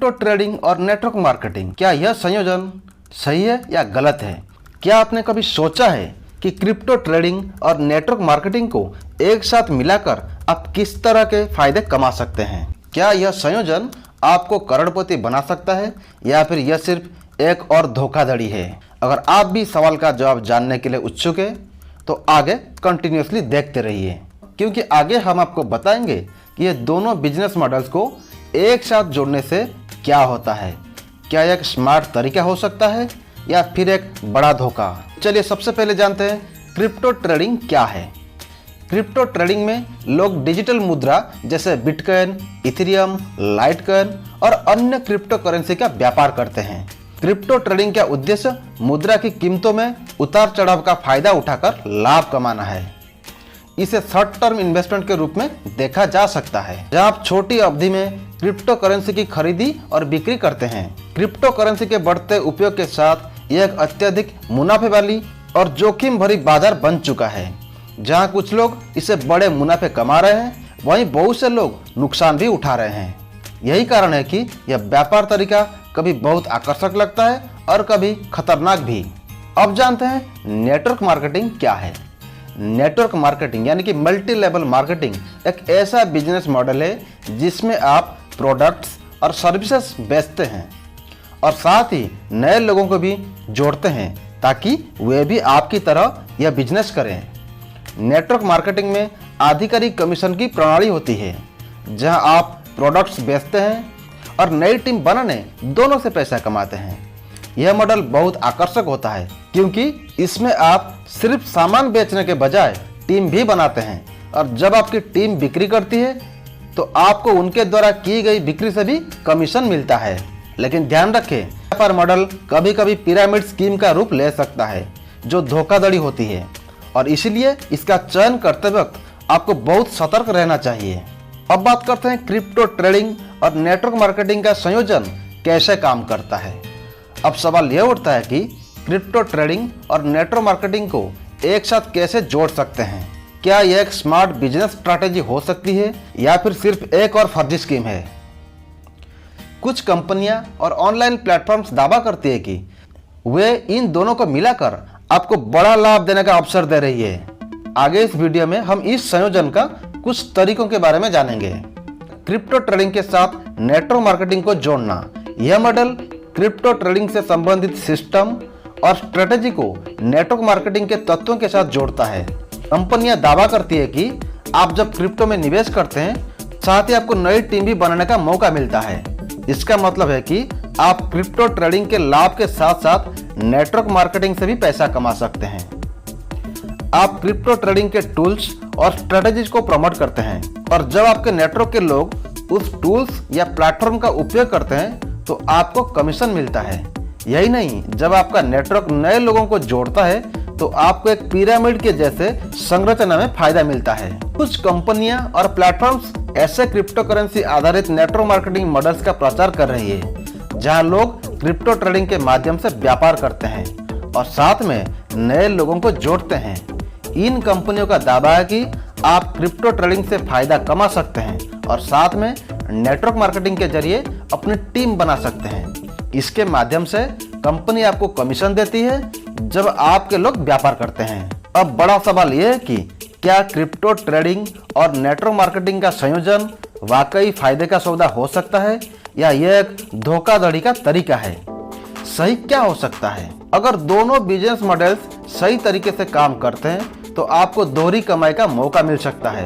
Crypto trading और network marketing, क्या यह संयोजन सही है या गलत है? क्या आपने कभी सोचा है कि क्रिप्टो ट्रेडिंग और नेटवर्क मार्केटिंग को एक साथ मिलाकर आप किस तरह के फायदे कमा सकते हैं? क्या यह संयोजन आपको करोड़पति बना सकता है या फिर यह सिर्फ एक और धोखाधड़ी है? अगर आप भी सवाल का जवाब जानने के लिए उत्सुक हैं तो आगे कंटिन्यूसली देखते रहिए, क्योंकि आगे हम आपको बताएंगे कि ये दोनों बिजनेस मॉडल्स को एक साथ जोड़ने से क्या होता है। क्या यह एक स्मार्ट तरीका हो सकता है या फिर एक बड़ा धोखा? चलिए सबसे पहले जानते हैं क्रिप्टो ट्रेडिंग क्या है। क्रिप्टो ट्रेडिंग में लोग डिजिटल मुद्रा जैसे बिटकॉइन, इथेरियम, लाइटकॉइन और अन्य क्रिप्टो करेंसी का व्यापार करते हैं। क्रिप्टो ट्रेडिंग का उद्देश्य मुद्रा की कीमतों में उतार चढ़ाव का फायदा उठाकर लाभ कमाना है। इसे शॉर्ट टर्म इन्वेस्टमेंट के रूप में देखा जा सकता है, जहां आप छोटी अवधि में क्रिप्टो करेंसी की खरीदी और बिक्री करते हैं। क्रिप्टो करेंसी के बढ़ते उपयोग के साथ यह एक अत्यधिक मुनाफे वाली और जोखिम भरी बाजार बन चुका है। जहां कुछ लोग इसे बड़े मुनाफे कमा रहे हैं, वहीं बहुत से लोग नुकसान भी उठा रहे हैं। यही कारण है कि यह व्यापार तरीका कभी बहुत आकर्षक लगता है और कभी खतरनाक भी। अब जानते हैं नेटवर्क मार्केटिंग क्या है। नेटवर्क मार्केटिंग यानी कि मल्टी लेवल मार्केटिंग एक ऐसा बिजनेस मॉडल है जिसमें आप प्रोडक्ट्स और सर्विसेज बेचते हैं और साथ ही नए लोगों को भी जोड़ते हैं ताकि वे भी आपकी तरह यह बिजनेस करें। नेटवर्क मार्केटिंग में आधिकारिक कमीशन की प्रणाली होती है, जहां आप प्रोडक्ट्स बेचते हैं और नई टीम बनाने दोनों से पैसा कमाते हैं। यह मॉडल बहुत आकर्षक होता है क्योंकि इसमें आप सिर्फ सामान बेचने के बजाय टीम भी बनाते हैं, और जब आपकी टीम बिक्री करती है तो आपको उनके द्वारा की गई बिक्री से भी कमीशन मिलता है। लेकिन ध्यान रखें, व्यापार मॉडल कभी कभी पिरामिड स्कीम का रूप ले सकता है जो धोखाधड़ी होती है, और इसलिए इसका चयन करते वक्त आपको बहुत सतर्क रहना चाहिए। अब बात करते हैं क्रिप्टो ट्रेडिंग और नेटवर्क मार्केटिंग का संयोजन कैसे काम करता है। अब सवाल यह उठता है कि क्रिप्टो ट्रेडिंग और नेटवर्क मार्केटिंग को एक साथ कैसे जोड़ सकते हैं। क्या यह एक स्मार्ट बिजनेस स्ट्रैटेजी हो सकती है या फिर सिर्फ एक और फर्जी स्कीम है? कुछ कंपनियां और ऑनलाइन प्लेटफॉर्म्स दावा करती है कि वे इन दोनों को मिलाकर आपको बड़ा लाभ देने का अवसर दे रही है। आगे इस वीडियो में हम इस संयोजन का कुछ तरीकों के बारे में जानेंगे। क्रिप्टो ट्रेडिंग के साथ नेटवर्क मार्केटिंग को जोड़ना। यह मॉडल क्रिप्टो ट्रेडिंग से संबंधित सिस्टम और स्ट्रेटेजी को नेटवर्क मार्केटिंग के तत्वों के साथ जोड़ता है। कंपनियां दावा करती है कि आप जब क्रिप्टो में निवेश करते हैं, साथ ही आपको नई टीम भी बनाने का मौका मिलता है। इसका मतलब है कि आप क्रिप्टो ट्रेडिंग के लाभ के साथ साथ नेटवर्क मार्केटिंग से भी पैसा कमा सकते हैं। आप क्रिप्टो ट्रेडिंग के टूल्स और स्ट्रेटेजीज को प्रमोट करते हैं, और जब आपके नेटवर्क के लोग उस टूल्स या प्लेटफॉर्म का उपयोग करते हैं तो आपको कमीशन मिलता है। यही नहीं, जब आपका नेटवर्क नए लोगों को जोड़ता है तो आपको एक पिरामिड के जैसे संरचना में फायदा मिलता है। कुछ कंपनियां और प्लेटफॉर्म्स ऐसे क्रिप्टो करेंसी आधारित नेटवर्क मार्केटिंग मॉडल्स का प्रचार कर रही है, जहां लोग क्रिप्टो ट्रेडिंग के माध्यम से व्यापार करते हैं और साथ में नए लोगों को जोड़ते हैं। इन कंपनियों का दावा है कि आप क्रिप्टो ट्रेडिंग से फायदा कमा सकते हैं और साथ में नेटवर्क मार्केटिंग के जरिए अपनी टीम बना सकते हैं। इसके माध्यम से कंपनी आपको कमीशन देती है जब आपके लोग व्यापार करते हैं। अब बड़ा सवाल यह है कि क्या क्रिप्टो ट्रेडिंग और नेटवर्क मार्केटिंग का संयोजन वाकई फायदे का सौदा हो सकता है या यह एक धोखाधड़ी का तरीका है? सही क्या हो सकता है? अगर दोनों बिजनेस मॉडल्स सही तरीके से काम करते हैं तो आपको दोहरी कमाई का मौका मिल सकता है।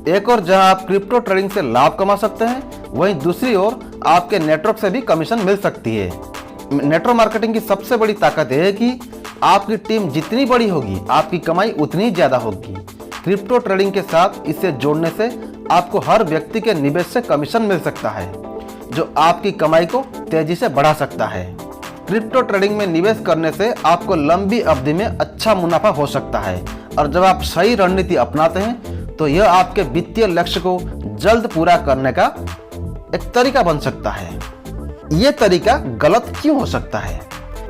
एक और जहां आप क्रिप्टो ट्रेडिंग से लाभ कमा सकते हैं, वहीं दूसरी ओर आपके नेटवर्क से भी कमीशन मिल सकती है। नेटवर्क मार्केटिंग की सबसे बड़ी ताकत यह है कि आपकी टीम जितनी बड़ी होगी, आपकी कमाई उतनी ज्यादा होगी। क्रिप्टो ट्रेडिंग के साथ इसे जोड़ने से आपको हर व्यक्ति के निवेश से कमीशन मिल सकता है, जो आपकी कमाई को तेजी से बढ़ा सकता है। क्रिप्टो ट्रेडिंग में निवेश करने से आपको लंबी अवधि में अच्छा मुनाफा हो सकता है, और जब आप सही रणनीति अपनाते हैं तो यह आपके वित्तीय लक्ष्य को जल्द पूरा करने का एक तरीका बन सकता है। यह तरीका गलत क्यों हो सकता है?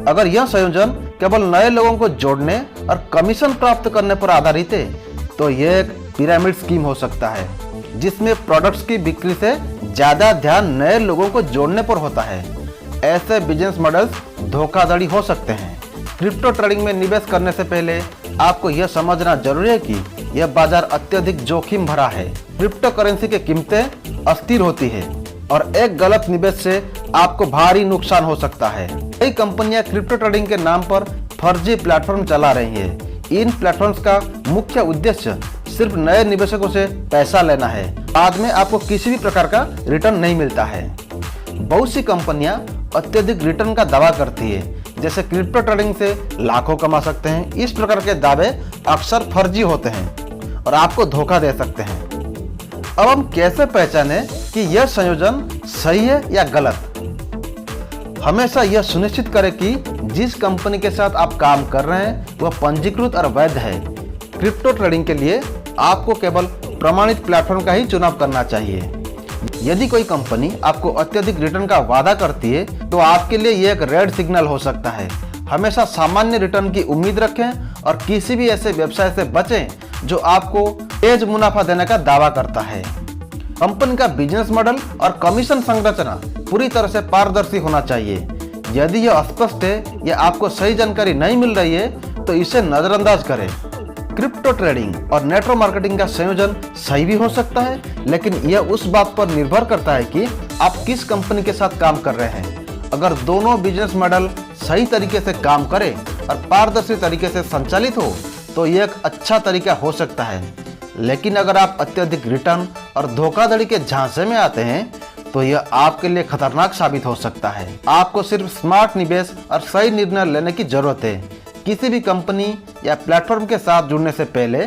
अगर यह संयोजन केवल नए लोगों को जोड़ने और कमीशन प्राप्त करने पर आधारित है तो यह एक पिरामिड स्कीम हो सकता है, जिसमें प्रोडक्ट्स की बिक्री से ज्यादा ध्यान नए लोगों को जोड़ने पर होता है। ऐसे बिजनेस मॉडल्स धोखाधड़ी हो सकते हैं। क्रिप्टो ट्रेडिंग में निवेश करने से पहले आपको यह समझना जरूरी है कि यह बाजार अत्यधिक जोखिम भरा है। क्रिप्टो करेंसी की कीमतें अस्थिर होती है और एक गलत निवेश से आपको भारी नुकसान हो सकता है। कई कंपनियां क्रिप्टो ट्रेडिंग के नाम पर फर्जी प्लेटफॉर्म चला रही है। इन प्लेटफॉर्म्स का मुख्य उद्देश्य सिर्फ नए निवेशकों से पैसा लेना है। बाद में आपको किसी भी प्रकार का रिटर्न नहीं मिलता है। बहुत सी कंपनियां अत्यधिक रिटर्न का दावा करती है, जैसे क्रिप्टो ट्रेडिंग से लाखों कमा सकते हैं। इस प्रकार के दावे अक्सर फर्जी होते हैं और आपको धोखा दे सकते हैं। अब हम कैसे पहचाने कि यह संयोजन सही है या गलत? हमेशा यह सुनिश्चित करें कि जिस कंपनी के साथ आप काम कर रहे हैं वह पंजीकृत और वैध है। क्रिप्टो ट्रेडिंग के लिए आपको केवल प्रमाणित प्लेटफॉर्म का ही चुनाव करना चाहिए। यदि कोई कंपनी आपको अत्यधिक रिटर्न का वादा करती है तो आपके लिए यह एक रेड सिग्नल हो सकता है। हमेशा सामान्य रिटर्न की उम्मीद रखें और किसी भी ऐसे व्यवसाय से बचें जो आपको तेज मुनाफा देने का दावा करता है। कंपनी का बिजनेस मॉडल और कमीशन संरचना पूरी तरह से पारदर्शी होना चाहिए। यदि यह अस्पष्ट है या आपको सही जानकारी नहीं मिल रही है तो इसे नजरअंदाज करें। क्रिप्टो ट्रेडिंग और नेटवर्क मार्केटिंग का संयोजन सही भी हो सकता है, लेकिन यह उस बात पर निर्भर करता है कि आप किस कंपनी के साथ काम कर रहे हैं। अगर दोनों बिजनेस मॉडल सही तरीके से काम करें और पारदर्शी तरीके से संचालित हो तो यह एक अच्छा तरीका हो सकता है। लेकिन अगर आप अत्यधिक रिटर्न और धोखाधड़ी के झांसे में आते हैं तो यह आपके लिए खतरनाक साबित हो सकता है। आपको सिर्फ स्मार्ट निवेश और सही निर्णय लेने की जरूरत है। किसी भी कंपनी या प्लेटफॉर्म के साथ जुड़ने से पहले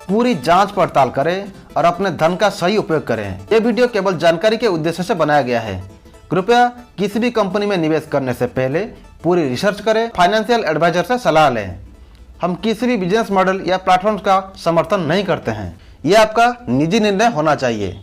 पूरी जांच पड़ताल करें और अपने धन का सही उपयोग करें। यह वीडियो केवल जानकारी के उद्देश्य से बनाया गया है। कृपया किसी भी कंपनी में निवेश करने से पहले पूरी रिसर्च करें। फाइनेंशियल एडवाइजर से सलाह लें। हम किसी भी बिजनेस मॉडल या प्लेटफॉर्म का समर्थन नहीं करते हैं। यह आपका निजी निर्णय होना चाहिए।